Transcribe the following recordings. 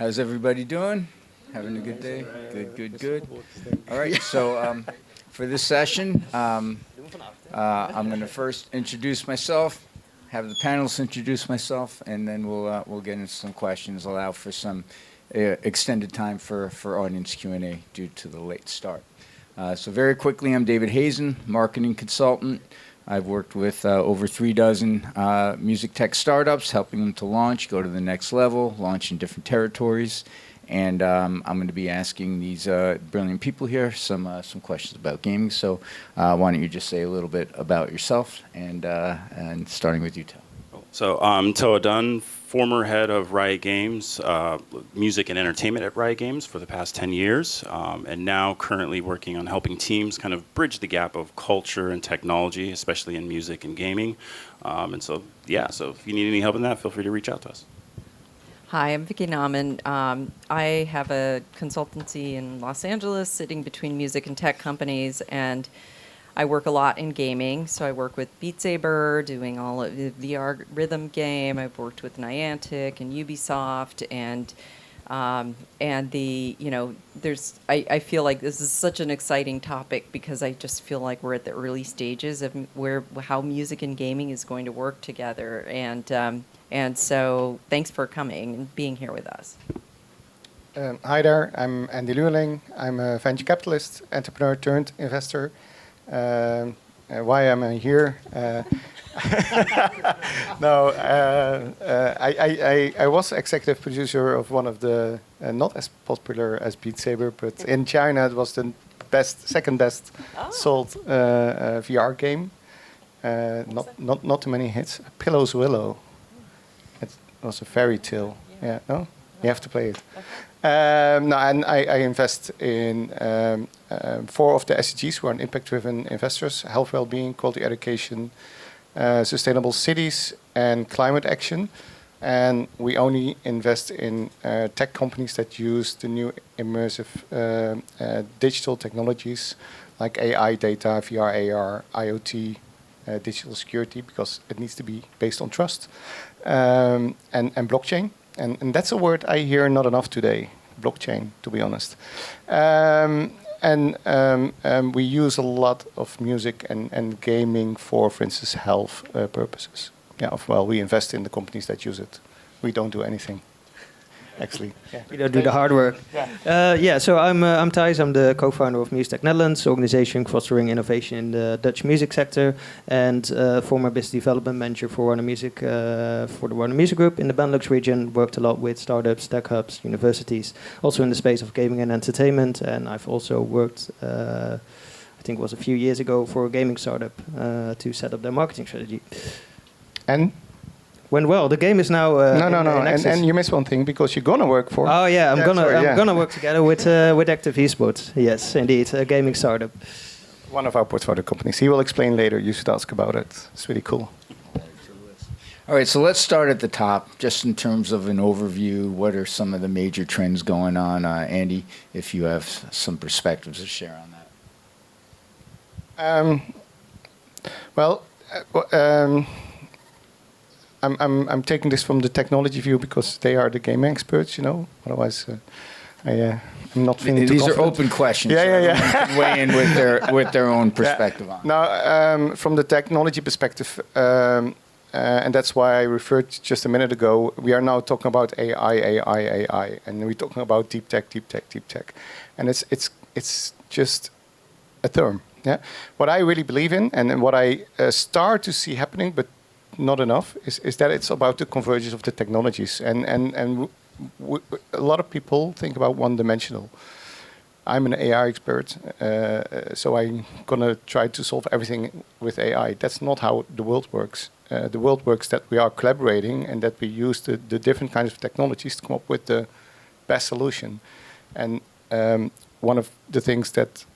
How's everybody doing? Having a good day? Good, good, good. All right, so for this session, I'm going to first introduce myself, have the panelists introduce myself, and then we'll get into some questions, allow for some extended time for audience Q&A due to the late start. So very quickly, I'm David Hazan, marketing consultant. I've worked with over 36 music tech startups, helping them to launch, go to the next level, launch in different territories. And I'm going to be asking these brilliant people here some questions about gaming. So why don't you just say a little bit about yourself, and starting with you, Toa. So I'm Toa Dunn, former head of Riot Games, music and entertainment at Riot Games for the past 10 years, and now currently working on helping teams kind of bridge the gap of culture and technology, especially in music and gaming. And so if you need any help in that, feel free to reach out to us. Hi, I'm Vickie Nauman. I have a consultancy in Los Angeles sitting between music and tech companies, and I work a lot in gaming. So I work with Beat Saber, doing all of the VR rhythm game. I've worked with Niantic and Ubisoft, and I feel like this is such an exciting topic because I just feel like we're at the early stages of how music and gaming is going to work together. And so thanks for coming and being here with us. Hi there, I'm Andy Lürling. I'm a venture capitalist, entrepreneur turned investor. Why am I here? I was executive producer of one of the, not as popular as Beat Saber, but in China it was the second best sold VR game. Not too many hits. Pillow's Willow. It was a fairy tale. Yeah, no? You have to play it. And I invest in 4 of the SDGs, who are impact-driven investors: health, well-being, quality education, sustainable cities, and climate action. And we only invest in tech companies that use the new immersive digital technologies like AI, data, VR, AR, IoT, digital security, because it needs to be based on trust, and blockchain. And that's a word I hear not enough today, blockchain, to be honest. We use a lot of music and gaming for instance, health purposes. Yeah, well, we invest in the companies that use it. We don't do anything, actually. Yeah. We don't do the hard work. So I'm Thijs. I'm the co-founder of Music Tech Netherlands, organization fostering innovation in the Dutch music sector, and former business development manager for Warner Music, for the Warner Music Group in the Benelux region. Worked a lot with startups, tech hubs, universities, also in the space of gaming and entertainment. And I've also worked, I think it was a few years ago, for a gaming startup to set up their marketing strategy. And? Went well. The game is now no. And you missed one thing, because you're gonna work for. Oh yeah, I'm gonna work together with Active Esports. Yes, indeed, a gaming startup. One of our portfolio companies. He will explain later. You should ask about it. It's really cool. All right, so let's start at the top, just in terms of an overview. What are some of the major trends going on, Andy? If you have some perspectives to share on that. I'm taking this from the technology view because they are the game experts, you know. Otherwise, I'm not feeling too confident. These are open questions. Yeah. So can weigh in with their own perspective on it. Now, from the technology perspective, and that's why I referred just a minute ago. We are now talking about AI, and we're talking about deep tech, and it's just a term. Yeah. What I really believe in, and what I start to see happening, but not enough, is that it's about the convergence of the technologies. And a lot of people think about one-dimensional. I'm an AI expert, so I'm going to try to solve everything with AI. That's not how the world works. The world works that we are collaborating and that we use the different kinds of technologies to come up with the best solution. And one of the things that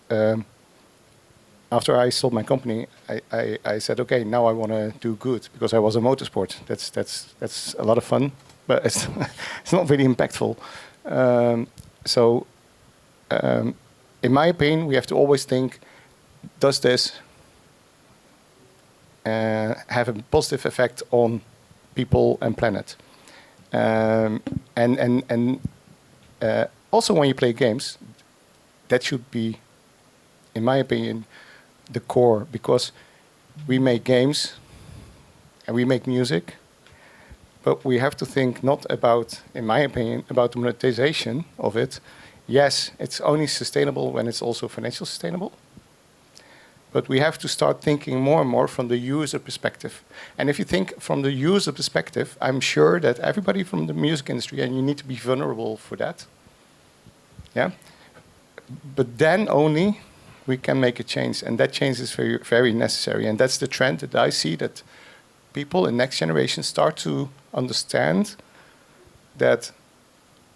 after I sold my company, I said, okay, now I want to do good, because I was a motorsport. That's a lot of fun, but it's not really impactful. In my opinion, we have to always think, does this have a positive effect on people and planet? And Also, when you play games, that should be, in my opinion, the core, because we make games and we make music, but we have to think not about, in my opinion, about the monetization of it. Yes, it's only sustainable when it's also financially sustainable, but we have to start thinking more and more from the user perspective. And if you think from the user perspective, I'm sure that everybody from the music industry, and you need to be vulnerable for that, yeah. But then only we can make a change, and that change is very, very necessary. And that's the trend that I see, that people in next generation start to understand that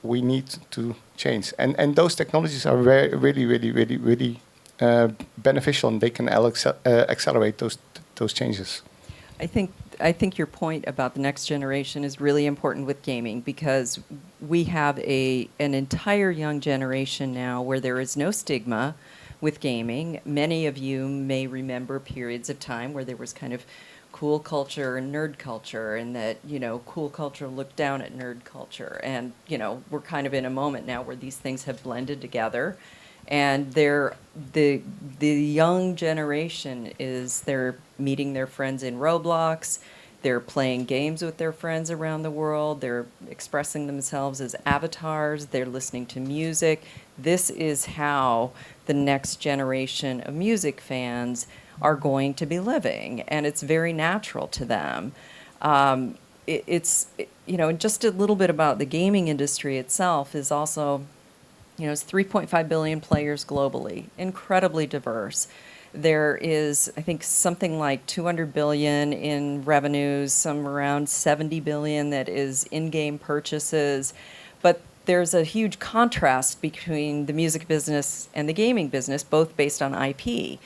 we need to change. And those technologies are really beneficial, and they can accelerate those changes. I think your point about the next generation is really important with gaming, because we have an entire young generation now where there is no stigma with gaming. Many of you may remember periods of time where there was kind of cool culture and nerd culture, and that, cool culture looked down at nerd culture. And, we're kind of in a moment now where these things have blended together. And the young generation they're meeting their friends in Roblox, they're playing games with their friends around the world, they're expressing themselves as avatars, they're listening to music. This is how the next generation of music fans are going to be living, and it's very natural to them. It's just a little bit about the gaming industry itself is also, it's 3.5 billion players globally, incredibly diverse. There is, I think, something like 200 billion in revenues, some around 70 billion that is in-game purchases. But there's a huge contrast between the music business and the gaming business, both based on IP.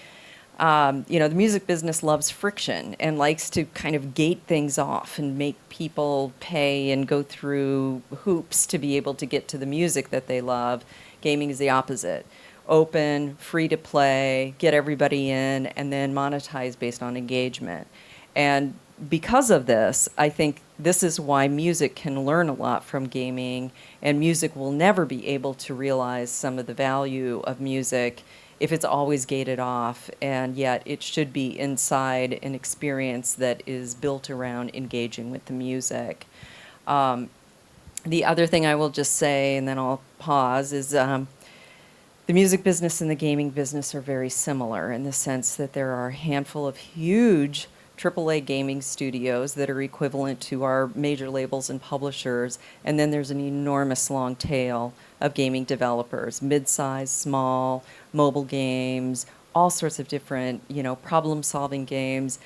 The music business loves friction and likes to kind of gate things off and make people pay and go through hoops to be able to get to the music that they love. Gaming is the opposite. Open, free to play, get everybody in, and then monetize based on engagement. And because of this, I think this is why music can learn a lot from gaming, and music will never be able to realize some of the value of music if it's always gated off, and yet it should be inside an experience that is built around engaging with the music. The other thing I will just say, and then I'll pause, is the music business and the gaming business are very similar in the sense that there are a handful of huge AAA gaming studios that are equivalent to our major labels and publishers, and then there's an enormous long tail of gaming developers, mid-size, small, mobile games, all sorts of different, problem-solving games.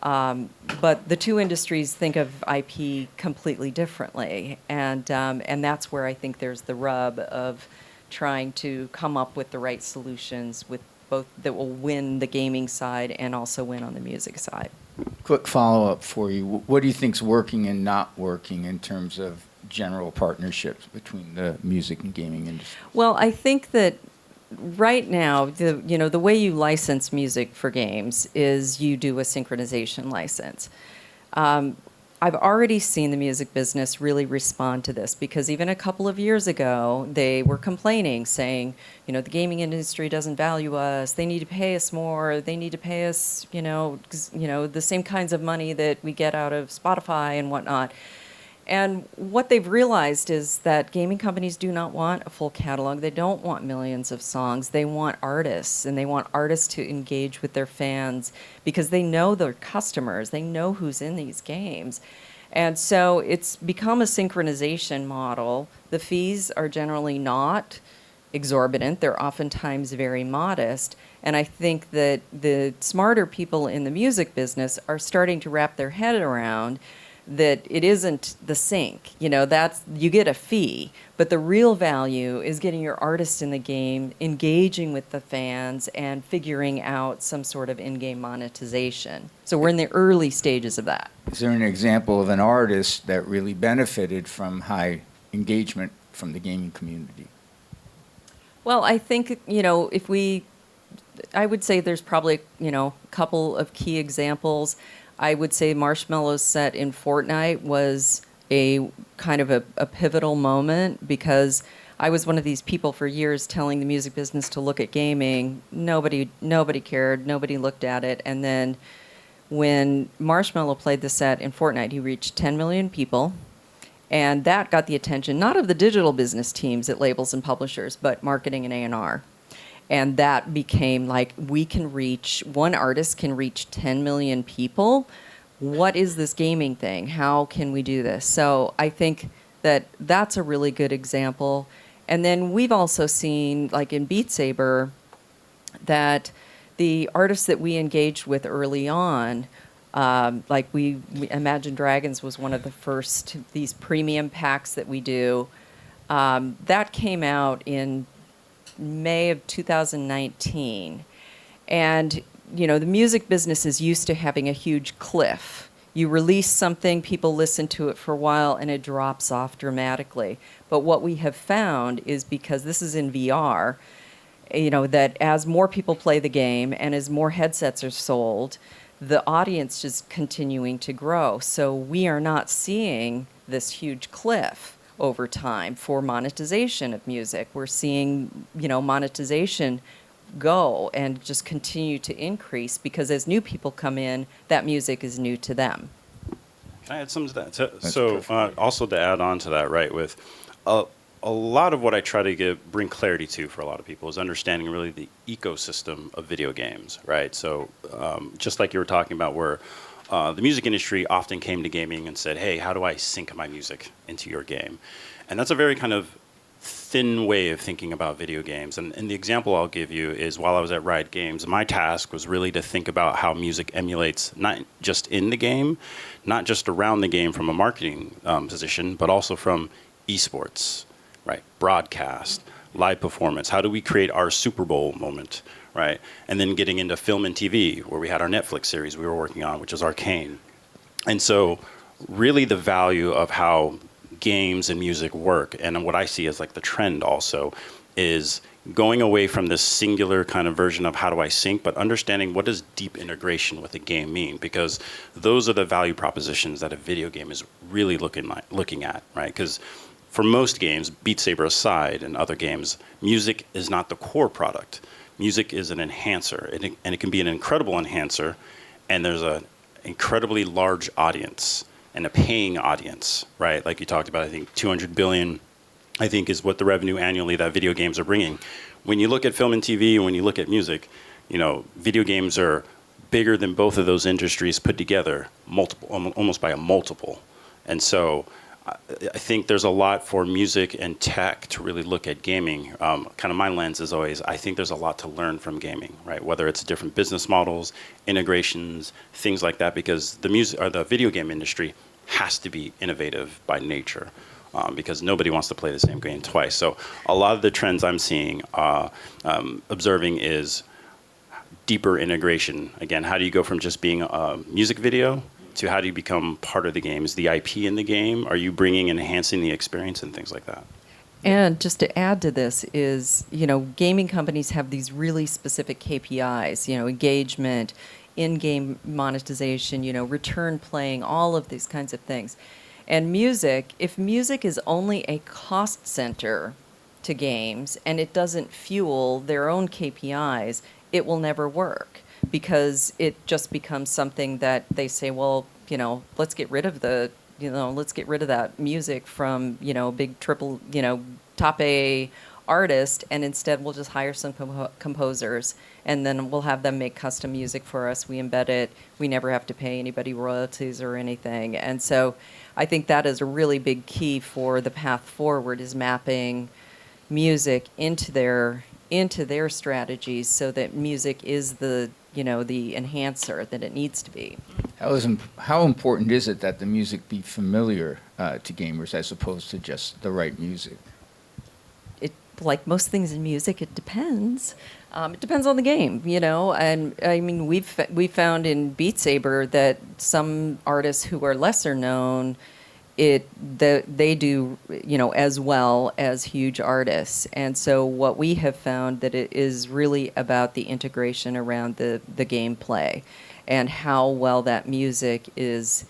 But the two industries think of IP completely differently, and that's where I think there's the rub of trying to come up with the right solutions with both that will win the gaming side and also win on the music side. Quick follow-up for you. What do you think's working and not working in terms of general partnerships between the music and gaming industry? Well, I think that right now, the way you license music for games is you do a synchronization license. I've already seen the music business really respond to this, because even a couple of years ago, they were complaining, saying, the gaming industry doesn't value us. They need to pay us more. They need to pay us, the same kinds of money that we get out of Spotify and whatnot. And what they've realized is that gaming companies do not want a full catalog. They don't want millions of songs. They want artists, and they want artists to engage with their fans because they know their customers. They know who's in these games. And so it's become a synchronization model. The fees are generally not exorbitant. They're oftentimes very modest. And I think that the smarter people in the music business are starting to wrap their head around that it isn't the sync, that's, you get a fee, but the real value is getting your artist in the game, engaging with the fans, and figuring out some sort of in-game monetization. So we're in the early stages of that. Is there an example of an artist that really benefited from high engagement from the gaming community? Well, I think, I would say there's probably, a couple of key examples. I would say Marshmallow's set in Fortnite was a kind of a pivotal moment, because I was one of these people for years telling the music business to look at gaming. Nobody cared. Nobody looked at it. And then when Marshmello played the set in Fortnite, he reached 10 million people. And that got the attention, not of the digital business teams at labels and publishers, but marketing and A&R. And that became like, one artist can reach 10 million people. What is this gaming thing? How can we do this? So I think that's a really good example. And then we've also seen, like in Beat Saber, that the artists that we engaged with early on, like we Imagine Dragons was one of the first, these premium packs that we do, that came out in May of 2019. And, the music business is used to having a huge cliff. You release something, people listen to it for a while, and it drops off dramatically. But what we have found is, because this is in VR, that as more people play the game and as more headsets are sold, the audience is continuing to grow. So we are not seeing this huge cliff over time for monetization of music. We're seeing, monetization go and just continue to increase, because as new people come in, that music is new to them. Can I add some to that? Also to add on to that, right, with a lot of what I try to bring clarity to for a lot of people is understanding really the ecosystem of video games, right? So just like you were talking about, where the music industry often came to gaming and said, hey, how do I sync my music into your game? And that's a very kind of thin way of thinking about video games. And the example I'll give you is, while I was at Riot Games, my task was really to think about how music emulates not just in the game, not just around the game from a marketing position, but also from esports, right? Broadcast, live performance. How do we create our Super Bowl moment, right? And then getting into film and TV, where we had our Netflix series we were working on, which is Arcane. And so really the value of how games and music work, and what I see as like the trend also, is going away from this singular kind of version of how do I sync, but understanding what does deep integration with a game mean, because those are the value propositions that a video game is really looking at, right? Because for most games, Beat Saber aside and other games, music is not the core product. Music is an enhancer, and it can be an incredible enhancer, and there's an incredibly large audience and a paying audience, right? Like you talked about, I think 200 billion, I think, is what the revenue annually that video games are bringing. When you look at film and TV, and when you look at music, video games are bigger than both of those industries put together, almost by a multiple. And so I think there's a lot for music and tech to really look at gaming. Kind of my lens is always, I think there's a lot to learn from gaming, right? Whether it's different business models, integrations, things like that, because the video game industry has to be innovative by nature, because nobody wants to play the same game twice. So a lot of the trends I'm seeing, observing, is deeper integration. Again, how do you go from just being a music video to how do you become part of the game? Is the IP in the game? Are you enhancing the experience and things like that? And just to add to this is, gaming companies have these really specific KPIs, engagement, in-game monetization, return playing, all of these kinds of things. And music, if music is only a cost center to games and it doesn't fuel their own KPIs, it will never work, because it just becomes something that they say, well, let's get rid of that music from, big triple, top A artist, and instead we'll just hire some composers, and then we'll have them make custom music for us. We embed it. We never have to pay anybody royalties or anything. And so I think that is a really big key for the path forward, is mapping music into their strategies, so that music is the enhancer that it needs to be. How important is it that the music be familiar to gamers as opposed to just the right music? Like most things in music, it depends. It depends on the game, And I mean, we found in Beat Saber that some artists who are lesser known, they do, as well as huge artists. And so what we have found that it is really about the integration around the gameplay, and how well that music is,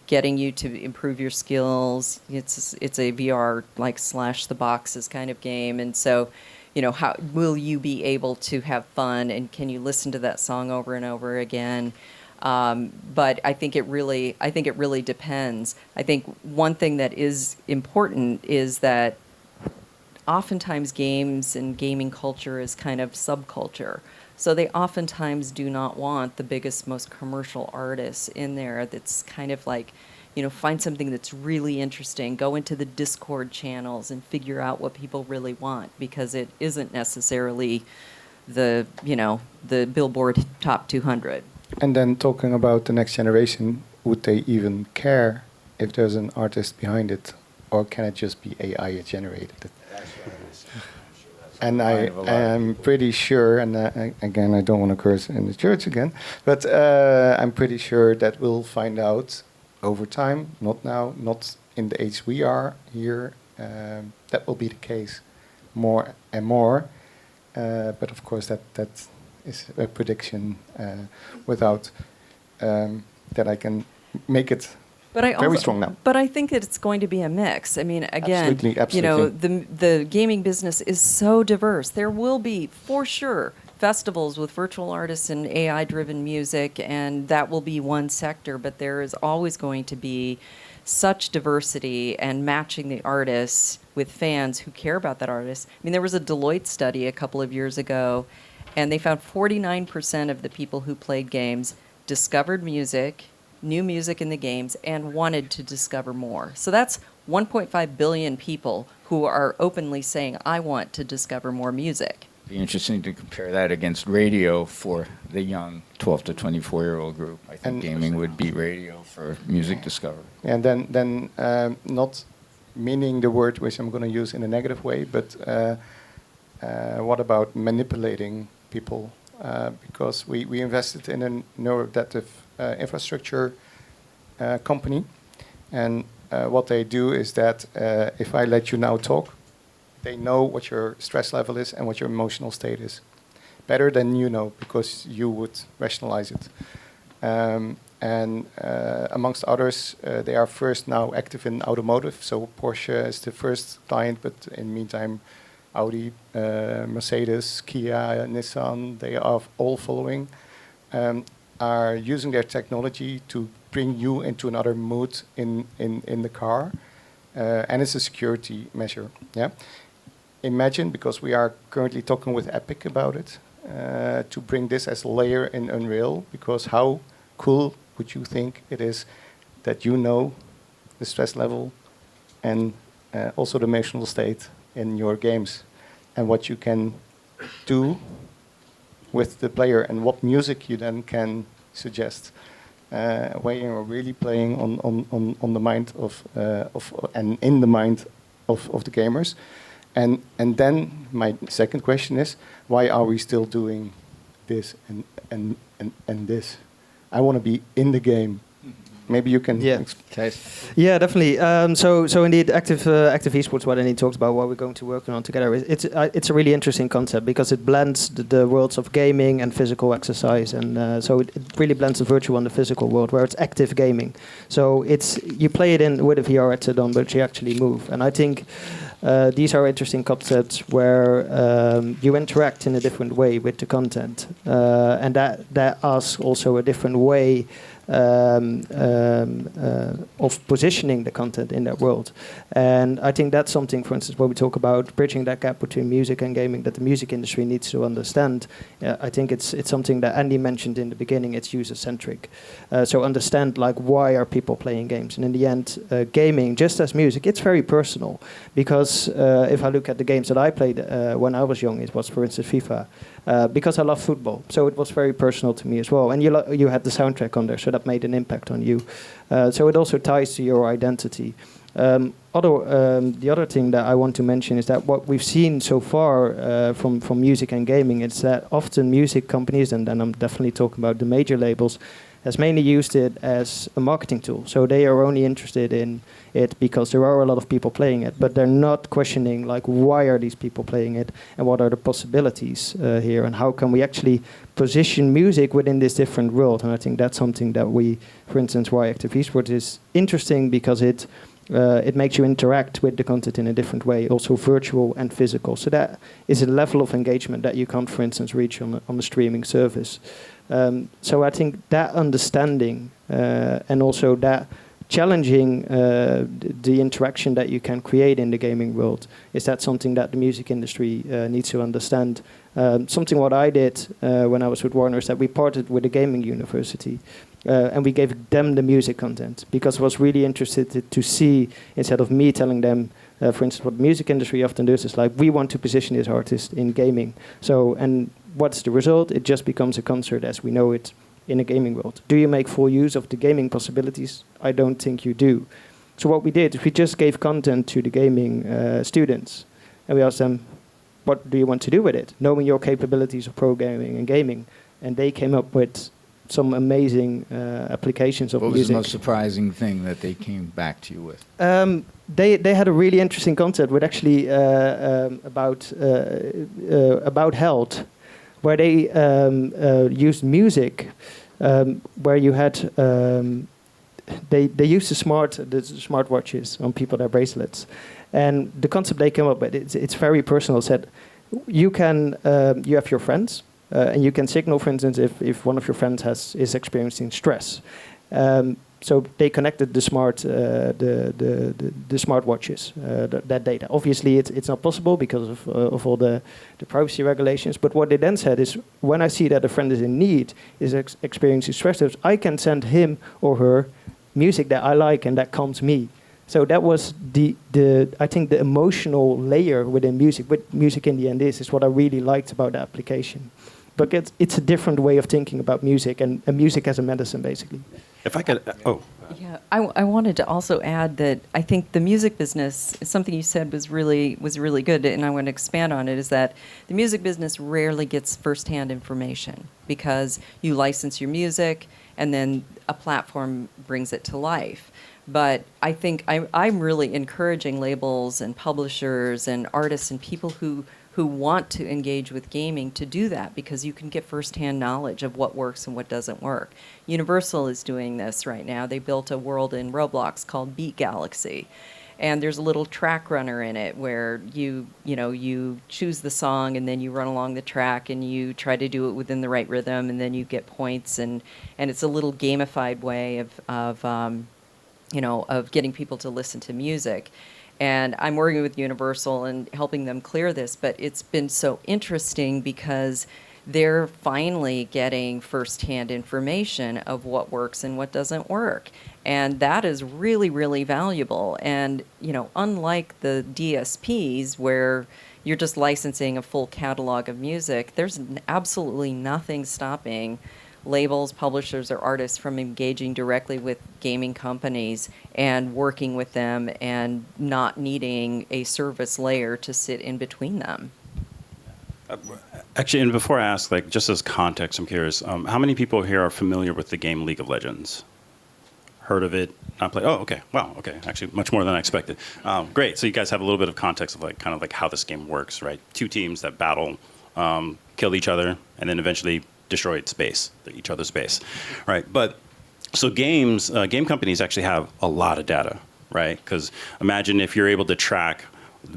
getting you to improve your skills. It's a VR like slash the boxes kind of game, and so, how will you be able to have fun, and can you listen to that song over and over again? But I think it really depends. I think one thing that is important is that oftentimes games and gaming culture is kind of subculture. So they oftentimes do not want the biggest, most commercial artists in there. That's kind of like, find something that's really interesting. Go into the Discord channels and figure out what people really want, because it isn't necessarily the Billboard Top 200. And then talking about the next generation, would they even care if there's an artist behind it, or can it just be AI generated? And I am pretty sure, and again, I don't want to curse in the church again, but I'm pretty sure that we'll find out over time, not now, not in the age we are here, that will be the case more and more. But of course, that is a prediction without that I can make it very strong now. But I think that it's going to be a mix. I mean, again, Absolutely. the gaming business is so diverse. There will be, for sure, festivals with virtual artists and AI-driven music, and that will be one sector. But there is always going to be such diversity and matching the artists with fans who care about that artist. I mean, there was a Deloitte study a couple of years ago, and they found 49% of the people who played games discovered new music in the games, and wanted to discover more. So that's 1.5 billion people who are openly saying, I want to discover more music. Be interesting to compare that against radio for the young 12 to 24-year-old group. I think gaming would be radio for music discovery. And then not meaning the word which I'm going to use in a negative way, but what about manipulating people? Because we invested in a neuroadaptive infrastructure company, and what they do is that if I let you now talk, they know what your stress level is and what your emotional state is better than you know, because you would rationalize it. And amongst others, they are first now active in automotive. So Porsche is the first client, but in the meantime, Audi, Mercedes, Kia, Nissan, they are all following, are using their technology to bring you into another mood in the car. And it's a security measure. Yeah. Imagine, because we are currently talking with Epic about it, to bring this as a layer in Unreal, because how cool would you think it is that you know the stress level and also the emotional state in your games, and what you can do with the player, and what music you then can suggest when you're really playing on the mind of and in the mind of the gamers. And then my second question is, why are we still doing this and this? I want to be in the game. Maybe you can. Yeah. Yeah, definitely. So indeed, active esports. What Andy talked about, what we're going to work on together. It's a really interesting concept, because it blends the worlds of gaming and physical exercise, and so it really blends the virtual and the physical world, where it's active gaming. So you play it in with a VR headset on, but you actually move. And I think these are interesting concepts where you interact in a different way with the content, and that asks also a different way of positioning the content in that world. And I think that's something, for instance, when we talk about bridging that gap between music and gaming, that the music industry needs to understand. I think it's something that Andy mentioned in the beginning. It's user-centric. So understand, like, why are people playing games? And in the end, gaming, just as music, it's very personal. Because if I look at the games that I played when I was young, it was, for instance, FIFA. Because I love football, so it was very personal to me as well. And you had the soundtrack on there, so that made an impact on you. So it also ties to your identity. The other thing that I want to mention is that what we've seen so far from music and gaming is that often music companies, and then I'm definitely talking about the major labels, has mainly used it as a marketing tool. So they are only interested in it because there are a lot of people playing it, but they're not questioning like why are these people playing it and what are the possibilities here and how can we actually position music within this different world. And I think that's something that we, for instance, why Active Esports is interesting because it makes you interact with the content in a different way, also virtual and physical. So that is a level of engagement that you can't, for instance, reach on the streaming service. So I think that understanding and also that challenging the interaction that you can create in the gaming world, is that something that the music industry needs to understand. Something what I did when I was with Warner is that we partnered with a gaming university. And we gave them the music content because I was really interested to see, instead of me telling them, for instance, what the music industry often does is like, we want to position this artist in gaming. So, and what's the result? It just becomes a concert as we know it in a gaming world. Do you make full use of the gaming possibilities? I don't think you do. So what we did is we just gave content to the gaming students. And we asked them, what do you want to do with it? Knowing your capabilities of programming and gaming. And they came up with some amazing applications of music. What was the most surprising thing that they came back to you with? They had a really interesting concept with actually about health, where they used music, where you had they used the smartwatches on people, their bracelets, and the concept they came up with, it's very personal. Said you can you have your friends. And you can signal, for instance, if one of your friends is experiencing stress. So they connected the smartwatches, that data. Obviously, it's not possible because of all the privacy regulations. But what they then said is, when I see that a friend is in need, is experiencing stress, I can send him or her music that I like and that calms me. So that was I think the emotional layer within music. What music in the end is what I really liked about the application. But it's a different way of thinking about music and music as a medicine, basically. If I could, Yeah, I wanted to also add that I think the music business, something you said was really good, and I want to expand on it, is that the music business rarely gets firsthand information because you license your music and then a platform brings it to life. But I think I'm really encouraging labels and publishers and artists and people who want to engage with gaming to do that, because you can get firsthand knowledge of what works and what doesn't work. Universal is doing this right now. They built a world in Roblox called Beat Galaxy. And there's a little track runner in it where you choose the song and then you run along the track and you try to do it within the right rhythm and then you get points, and it's a little gamified way of getting people to listen to music. And I'm working with Universal and helping them clear this, but it's been so interesting because they're finally getting firsthand information of what works and what doesn't work. And that is really, really valuable. And, unlike the DSPs where you're just licensing a full catalog of music, there's absolutely nothing stopping labels, publishers, or artists from engaging directly with gaming companies and working with them and not needing a service layer to sit in between them. Actually, and before I ask, just as context, I'm curious, how many people here are familiar with the game League of Legends? Heard of it? Not played? Oh, okay. Wow. Okay. Actually, much more than I expected. Great. So you guys have a little bit of context of kind of how this game works, right? Two teams that battle, kill each other, and then eventually destroy each other's base, right? But so game companies actually have a lot of data, right? Because imagine if you're able to track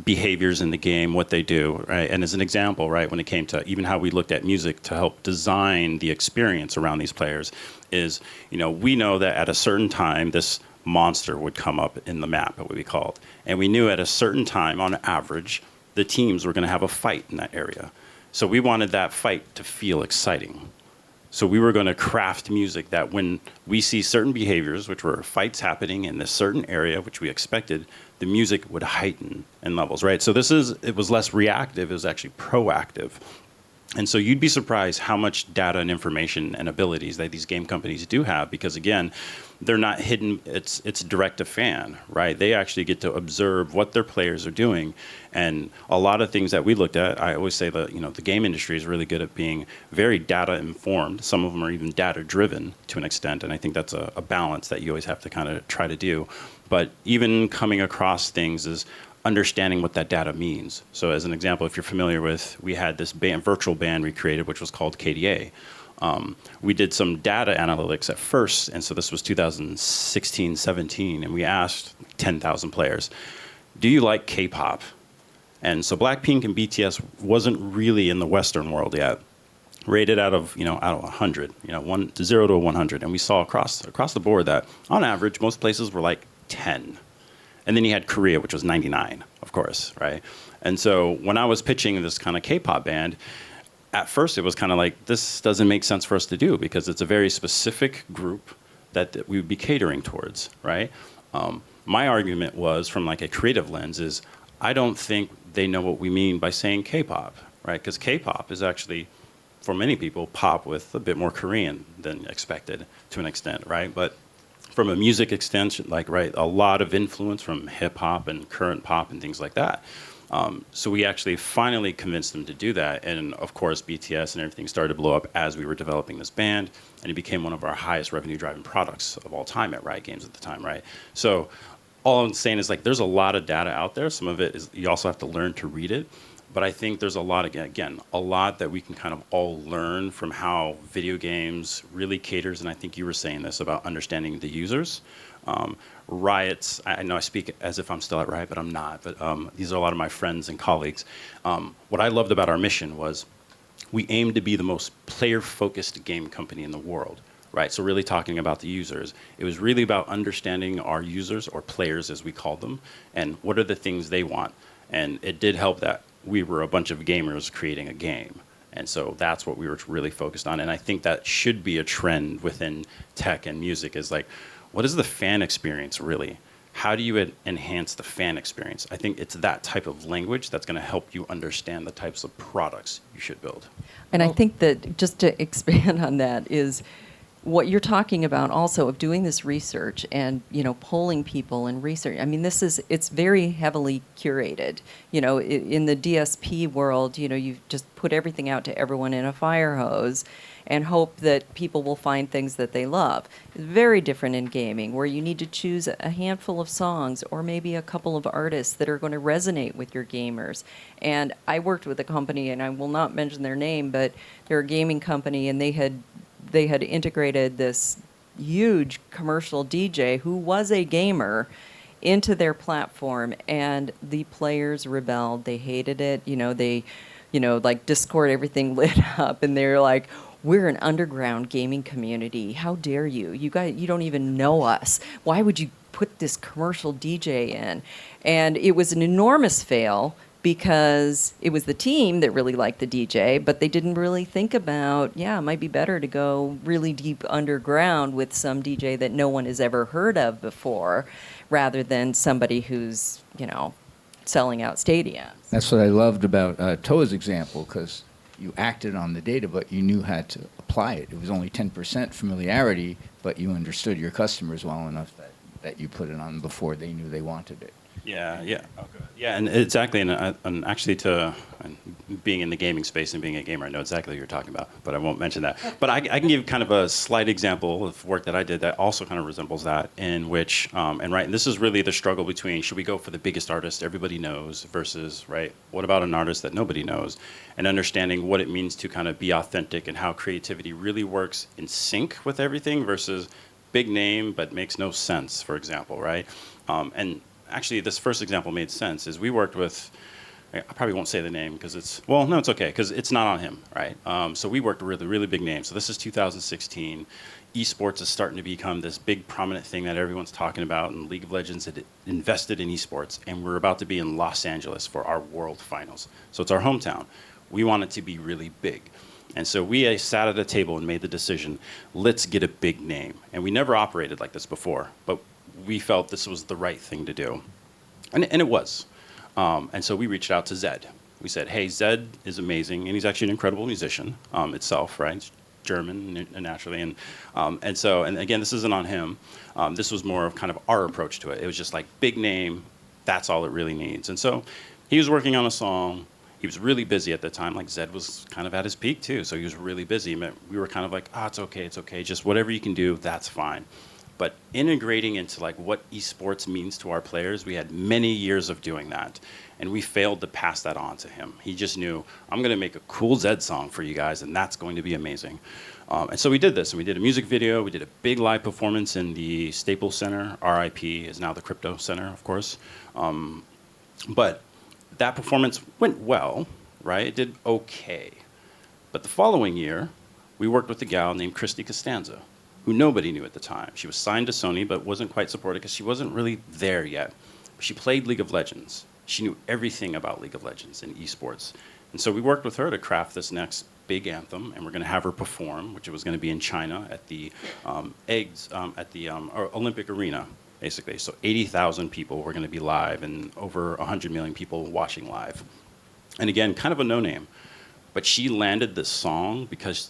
behaviors in the game, what they do, right? And as an example, right, when it came to even how we looked at music to help design the experience around these players is, we know that at a certain time, this monster would come up in the map, what we called. And we knew at a certain time, on average, the teams were going to have a fight in that area. So we wanted that fight to feel exciting. So we were going to craft music that when we see certain behaviors, which were fights happening in this certain area, which we expected, the music would heighten in levels, right? So it was less reactive, it was actually proactive. And so you'd be surprised how much data and information and abilities that these game companies do have, because again, they're not hidden. It's direct to fan, right? They actually get to observe what their players are doing, and a lot of things that we looked at. I always say that the game industry is really good at being very data informed. Some of them are even data driven to an extent, and I think that's a balance that you always have to kind of try to do. But even coming across things is understanding what that data means. So as an example, if you're familiar with, we had this virtual band we created, which was called KDA. We did some data analytics at first, and so this was 2016, 17, and we asked 10,000 players, do you like K-pop? And so Blackpink and BTS wasn't really in the Western world yet. Rated out of 100, 0 to 100, and we saw across the board that on average most places were like 10. And then you had Korea, which was 99, of course, right? And so when I was pitching this kind of K-pop band, at first it was kind of like, this doesn't make sense for us to do because it's a very specific group that we would be catering towards, right? My argument was, from like a creative lens, is I don't think they know what we mean by saying K-pop, right? Because K-pop is actually, for many people, pop with a bit more Korean than expected to an extent, right? But from a music extension, a lot of influence from hip hop and current pop and things like that. So we actually finally convinced them to do that. And of course, BTS and everything started to blow up as we were developing this band. And it became one of our highest revenue driving products of all time at Riot Games at the time, right? So all I'm saying is there's a lot of data out there. Some of it is, you also have to learn to read it. But I think there's a lot, again, a lot that we can kind of all learn from how video games really caters, and I think you were saying this about understanding the users. Riot's, I know I speak as if I'm still at Riot, but I'm not. But these are a lot of my friends and colleagues. What I loved about our mission was we aim to be the most player-focused game company in the world, right? So really talking about the users. It was really about understanding our users, or players as we called them, and what are the things they want. And it did help that we were a bunch of gamers creating a game. And so that's what we were really focused on. And I think that should be a trend within tech and music, is what is the fan experience really? How do you enhance the fan experience? I think it's that type of language that's going to help you understand the types of products you should build. And I think that, just to expand on that, is what you're talking about also, of doing this research and, polling people and research. I mean, it's very heavily curated. In the DSP world, you just put everything out to everyone in a fire hose and hope that people will find things that they love. It's very different in gaming, where you need to choose a handful of songs or maybe a couple of artists that are going to resonate with your gamers. And I worked with a company, and I will not mention their name, but they're a gaming company, and they had integrated this huge commercial DJ who was a gamer into their platform, and the players rebelled. They hated it. Discord, everything lit up, and they're like, we're an underground gaming community. How dare you? You guys, you don't even know us. Why would you put this commercial DJ in? And it was an enormous fail, because it was the team that really liked the DJ, but they didn't really think about, it might be better to go really deep underground with some DJ that no one has ever heard of before, rather than somebody who's, selling out stadiums. That's what I loved about Toa's example, because you acted on the data, but you knew how to apply it. It was only 10% familiarity, but you understood your customers well enough that you put it on before they knew they wanted it. Yeah. Yeah, and exactly, and actually, being in the gaming space and being a gamer, I know exactly what you're talking about, but I won't mention that. But I can give kind of a slight example of work that I did that also kind of resembles that, in which, and this is really the struggle between, should we go for the biggest artist everybody knows versus, what about an artist that nobody knows? And understanding what it means to kind of be authentic and how creativity really works in sync with everything versus big name but makes no sense, for example, right? And actually, this first example made sense. Is we worked with, I probably won't say the name because it's okay, because it's not on him, right? So we worked with a really big name. So this is 2016. Esports is starting to become this big prominent thing that everyone's talking about, and League of Legends had invested in esports, and we're about to be in Los Angeles for our World Finals. So it's our hometown. We want it to be really big. And so we sat at a table and made the decision, let's get a big name. And we never operated like this before, but we felt this was the right thing to do. And it was. And so we reached out to Zed, We said, hey, Zed is amazing, and he's actually an incredible musician itself, right? He's German naturally, and again, this isn't on him. This was more of kind of our approach to it. It was just like big name, that's all it really needs. And so he was working on a song. He was really busy at the time. Like Zed was kind of at his peak too, so he was really busy. We were kind of like, it's okay. Just whatever you can do, that's fine. But integrating into like what esports means to our players, we had many years of doing that, and we failed to pass that on to him. He just knew, I'm going to make a cool Zed song for you guys, and that's going to be amazing. And so we did this, and we did a music video. We did a big live performance in the Staples Center. RIP is now the Crypto Center, of course. But that performance went well, right? It did okay. But the following year, we worked with a gal named Christy Costanza, who nobody knew at the time. She was signed to Sony, but wasn't quite supported because she wasn't really there yet. She played League of Legends. She knew everything about League of Legends and esports. And so we worked with her to craft this next big anthem, and we're going to have her perform, which was going to be in China at the Olympic Arena, basically. So 80,000 people were going to be live, and over 100 million people watching live. And again, kind of a no-name. But she landed this song because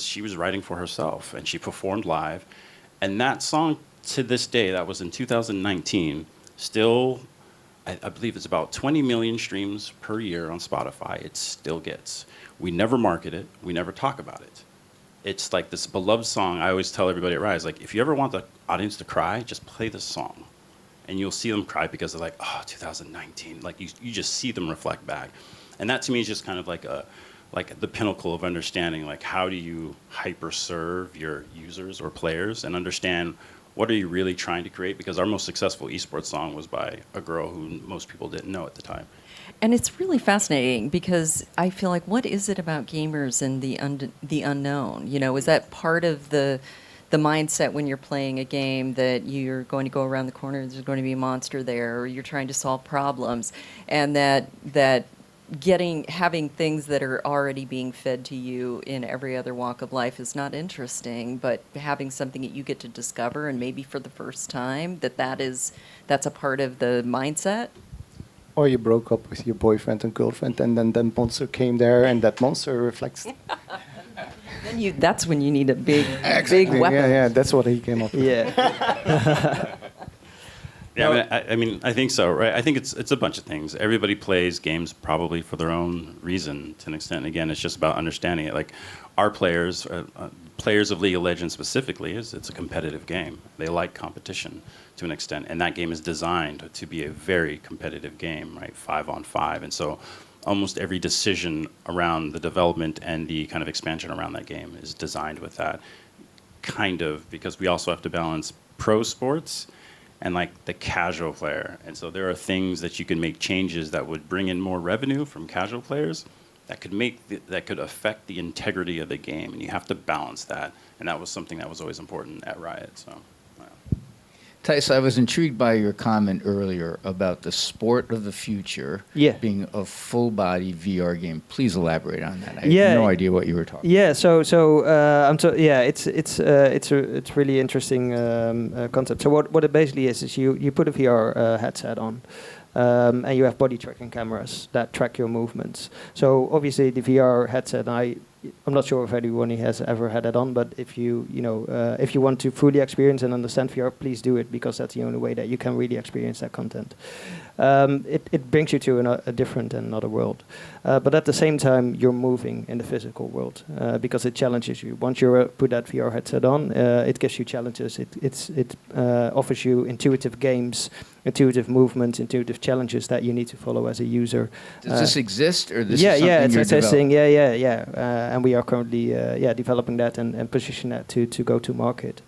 she was writing for herself, and she performed live. And that song, to this day, that was in 2019, still, I believe it's about 20 million streams per year on Spotify. It still gets. We never market it. We never talk about it. It's like this beloved song. I always tell everybody at Rise, like, if you ever want the audience to cry, just play this song. And you'll see them cry because they're like, 2019. Like, you just see them reflect back. And that to me is just kind of like the pinnacle of understanding, like, how do you hyper serve your users or players and understand what are you really trying to create? Because our most successful esports song was by a girl who most people didn't know at the time. And it's really fascinating because I feel like, what is it about gamers and the unknown? You know, is that part of the mindset when you're playing a game that you're going to go around the corner, there's going to be a monster there, or you're trying to solve problems, and that having things that are already being fed to you in every other walk of life is not interesting, but having something that you get to discover, and maybe for the first time, that's a part of the mindset. Or you broke up with your boyfriend and girlfriend, and then that monster came there, and that monster reflects. That's when you need a big weapon. Yeah, that's what he came up with. Yeah. Yeah, I think so, right? I think it's a bunch of things. Everybody plays games probably for their own reason to an extent. And again, it's just about understanding it. Like our players, players of League of Legends specifically, it's a competitive game. They like competition to an extent, and that game is designed to be a very competitive game, right? 5-on-5, and so almost every decision around the development and the kind of expansion around that game is designed with that kind of, because we also have to balance pro sports and like the casual player. And so there are things that you can make changes that would bring in more revenue from casual players that could affect the integrity of the game, and you have to balance that. And that was something that was always important at Riot. So, Thijs, I was intrigued by your comment earlier about the sport of the future being a full-body VR game. Please elaborate on that. I had no idea what you were talking about. It's really interesting concept. So what it basically is you put a VR headset on. And you have body tracking cameras that track your movements. So obviously the VR headset, I'm not sure if anyone has ever had it on, but if you want to fully experience and understand VR, please do it, because that's the only way that you can really experience that content. It brings you to a different and another world. But at the same time, you're moving in the physical world because it challenges you. Once you put that VR headset on, it gives you challenges. It offers you intuitive games, intuitive movements, intuitive challenges that you need to follow as a user. Does this exist, or this is something it's you're existing. developing? And we are currently developing that and position that to go to market.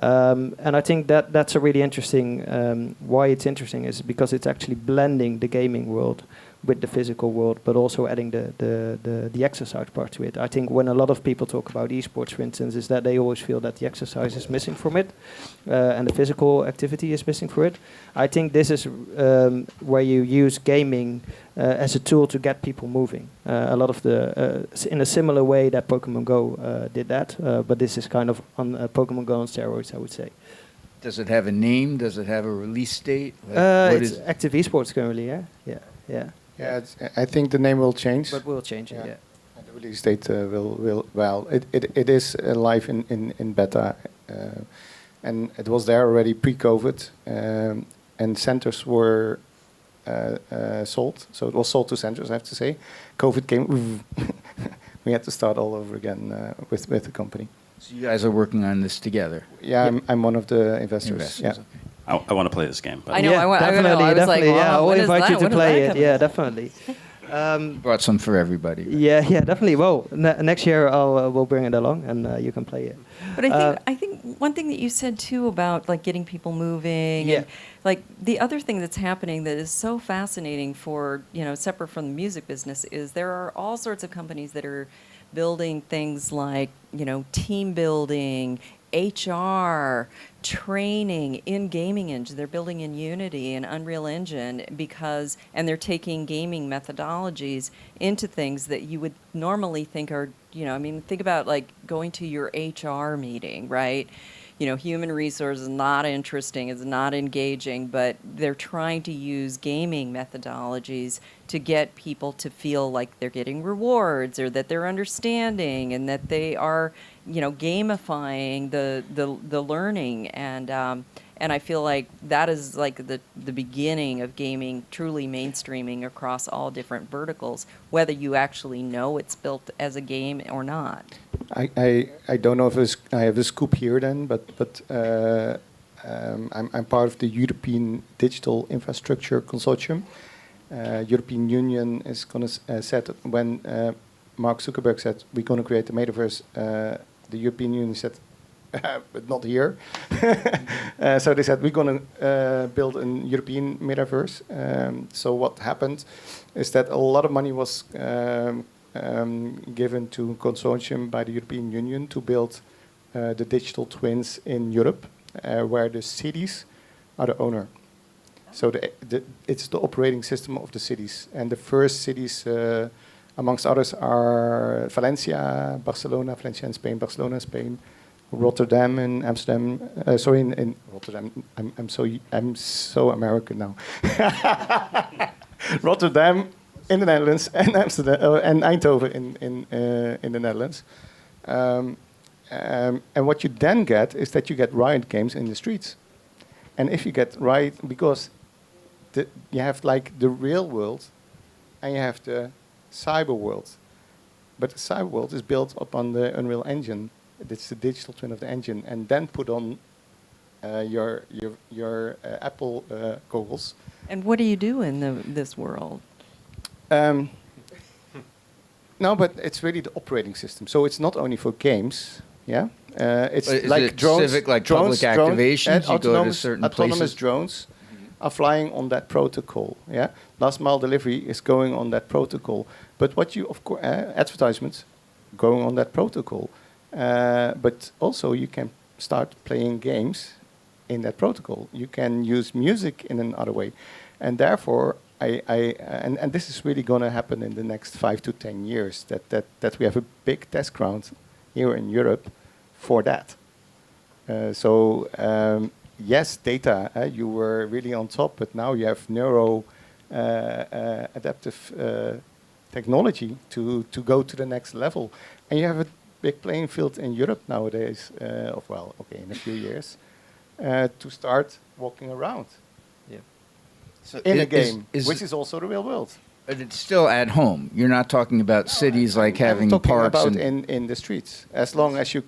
And I think that's a really interesting. Why it's interesting is because it's actually blending the gaming world with the physical world, but also adding the exercise part to it. I think when a lot of people talk about esports, for instance, is that they always feel that the exercise is missing from it, and the physical activity is missing for it. I think this is where you use gaming as a tool to get people moving. A lot of in a similar way that Pokemon Go did that, but this is kind of on Pokemon Go on steroids, I would say. Does it have a name? Does it have a release date? It's active esports currently, yeah. Yeah, I think the name will change. But we'll change it. Yeah. And the release date will well. It is live in beta, and it was there already pre-COVID, and centers were sold. So it was sold to centers. I have to say, COVID came. We had to start all over again with the company. So you guys are working on this together. Yeah, I'm one of the investors. Yeah. okay. I want to play this game. But I know. Yeah, I was definitely. like, Yeah, wow, I'll what is invite that? you to When is play that it. coming? Yeah, definitely. Brought some for everybody. Yeah, definitely. Well, next year we'll bring it along and you can play it. But I think one thing that you said too about like getting people moving Yeah. and like the other thing that's happening that is so fascinating for, separate from the music business is there are all sorts of companies that are building things like, team building, HR, training in gaming engine. They're building in Unity and Unreal Engine and they're taking gaming methodologies into things that you would normally think are, think about like going to your HR meeting, right? Human resources is not interesting, it's not engaging, but they're trying to use gaming methodologies to get people to feel like they're getting rewards or that they're understanding and that they are, gamifying the learning. And I feel like that is like the beginning of gaming truly mainstreaming across all different verticals, whether you actually know it's built as a game or not. I don't know if I have a scoop here then, but I'm part of the European Digital Infrastructure Consortium. European Union is going to set when Mark Zuckerberg said we're going to create the metaverse. The European Union said, but not here. So they said we're going to build a European metaverse. So what happened is that a lot of money was given to a consortium by the European Union to build the digital twins in Europe, where the cities are the owner. So it's the operating system of the cities. And the first cities, amongst others, are Valencia in Spain, Barcelona in Spain, Rotterdam in Amsterdam. In Rotterdam. I'm so American now. Rotterdam in the Netherlands and Amsterdam and Eindhoven in the Netherlands. And what you then get is that you get Riot games in the streets. And if you get Riot, because you have like the real world and you have the cyber world. But the cyber world is built upon the Unreal Engine. It's the digital twin of the engine, and then put on your Apple goggles. And what do you do in this world? No, but it's really the operating system. So it's not only for games. Yeah, it's But is like it drones, civic, like drones, public activations? You go to certain autonomous places? drones are flying on that protocol. Yeah, last mile delivery is going on that protocol. But what you, of course, advertisements going on that protocol. But also you can start playing games in that protocol. You can use music in another way, and therefore and this is really going to happen in the next 5 to 10 years. That we have a big test ground here in Europe for that. Yes, data. You were really on top, but now you have adaptive technology to go to the next level, and you have a big playing field in Europe nowadays. In a few years, to start walking around So in a game, which is also the real world. But it's still at home. You're not talking about cities like having I'm talking parks about and in the streets, as long as you.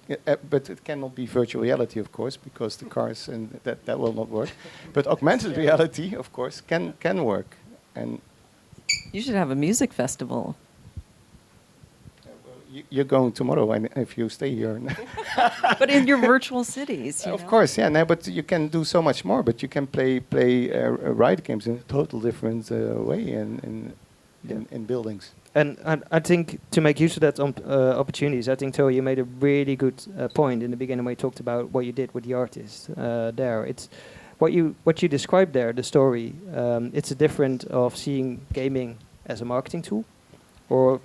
But it cannot be virtual reality, of course, because the cars and that will not work. But augmented reality, of course, can work. And You should have a music festival. you're going tomorrow, and if you stay here. But in your virtual cities, Of course, yeah. No, but you can do so much more. But you can play Riot games in a total different way in buildings. And I think to make use of that opportunities, I think, Toa, you made a really good point in the beginning when you talked about what you did with the artist there. It's what you described there, the story. It's a difference of seeing gaming as a marketing tool, or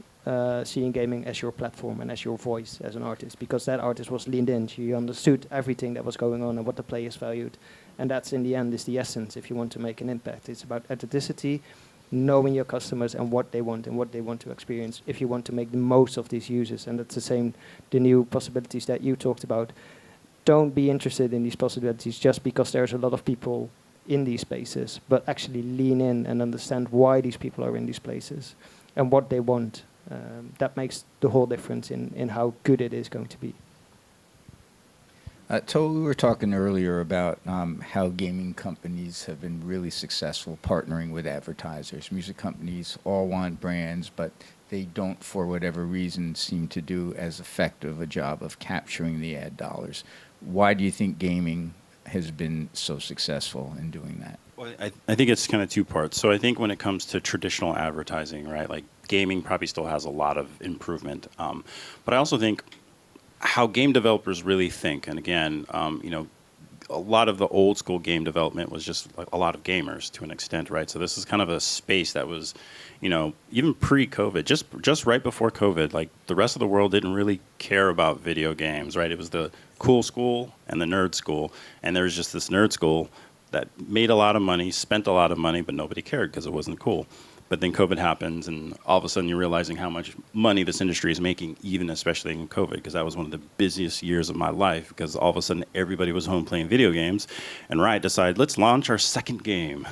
seeing gaming as your platform and as your voice as an artist, because that artist was leaned in. She understood everything that was going on and what the players valued, and that's in the end is the essence. If you want to make an impact, it's about authenticity. knowing your customers and what they want to experience if you want to make the most of these users. And that's the same, the new possibilities that you talked about. Don't be interested in these possibilities just because there's a lot of people in these spaces, but actually lean in and understand why these people are in these places and what they want. That makes the whole difference in how good it is going to be. We were talking earlier about how gaming companies have been really successful partnering with advertisers. Music companies all want brands, but they don't, for whatever reason, seem to do as effective a job of capturing the ad dollars. Why do you think gaming has been so successful in doing that? Well, I think it's kind of two parts. So I think when it comes to traditional advertising, right, like gaming probably still has a lot of improvement. But I also think how game developers really think, and again, a lot of the old school game development was just like a lot of gamers to an extent, right? So this is kind of a space that was, even pre-COVID, just right before COVID, like the rest of the world didn't really care about video games, right? It was the cool school and the nerd school, and there was just this nerd school that made a lot of money, spent a lot of money, but nobody cared because it wasn't cool. But then COVID happens, and all of a sudden you're realizing how much money this industry is making, even especially in COVID, because that was one of the busiest years of my life, because all of a sudden everybody was home playing video games, and Riot decided, let's launch our second game.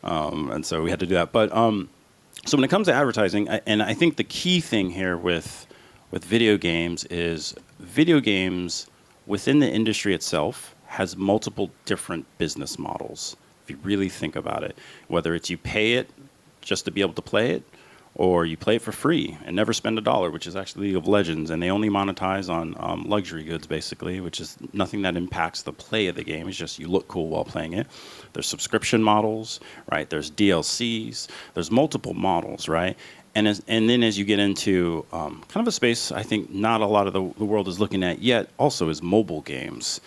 And so we had to do that. But so when it comes to advertising, and I think the key thing here with video games is video games within the industry itself has multiple different business models, if you really think about it. Whether it's you pay it just to be able to play it, or you play it for free and never spend $1, which is actually League of Legends, and they only monetize on luxury goods, basically, which is nothing that impacts the play of the game. It's just you look cool while playing it. There's subscription models, right? There's DLCs. There's multiple models, right? And then as you get into kind of a space I think not a lot of the world is looking at yet also is mobile games.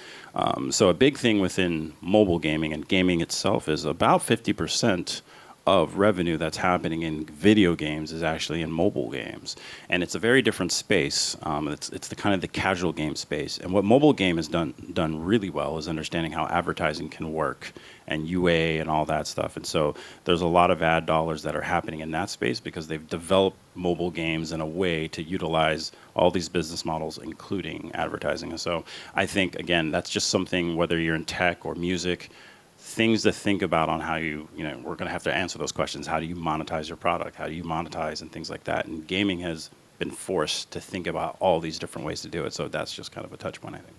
So a big thing within mobile gaming and gaming itself is about 50% of revenue that's happening in video games is actually in mobile games, and it's a very different space. It's the kind of the casual game space, and what mobile game has done really well is understanding how advertising can work and UA and all that stuff. And so there's a lot of ad dollars that are happening in that space because they've developed mobile games in a way to utilize all these business models, including advertising. And so I think again that's just something, whether you're in tech or music, things to think about on how we're going to have to answer those questions. How do you monetize your product? How do you monetize and things like that? And gaming has been forced to think about all these different ways to do it. So that's just kind of a touch point, I think.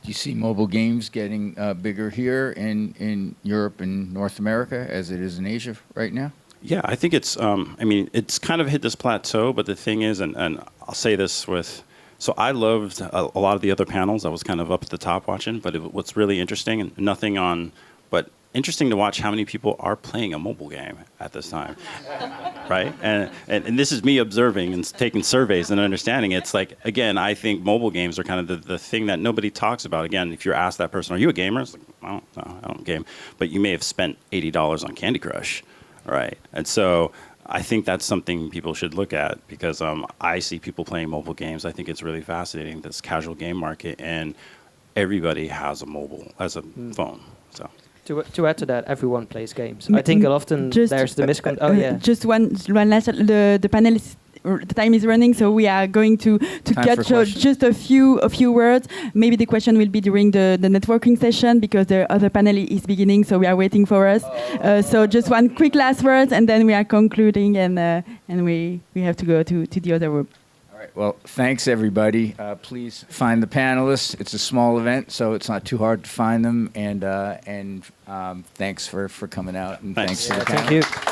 Do you see mobile games getting bigger here in Europe and North America as it is in Asia right now? Yeah, I think it's, it's kind of hit this plateau, but the thing is, and I'll say this so I loved a lot of the other panels. I was kind of up at the top watching, but what's really interesting, and nothing on, but interesting to watch how many people are playing a mobile game at this time, right? And this is me observing and taking surveys and understanding. It's like, again, I think mobile games are kind of the thing that nobody talks about. Again, if you're asked that person, are you a gamer? It's like, I don't game. But you may have spent $80 on Candy Crush, right? And so I think that's something people should look at because I see people playing mobile games. I think it's really fascinating, this casual game market, and everybody has a phone, so. To add to that, everyone plays games. I think often there's the misconception. Oh yeah. Just one last. The panel is, the time is running, so we are going to cut just a few words. Maybe the question will be during the networking session because the other panel is beginning, so we are waiting for us. So just one quick last word, and then we are concluding, and we have to go to the other room. Well, thanks, everybody. Please find the panelists. It's a small event, so it's not too hard to find them. And thanks for coming out. And thanks to the panel. Thank you.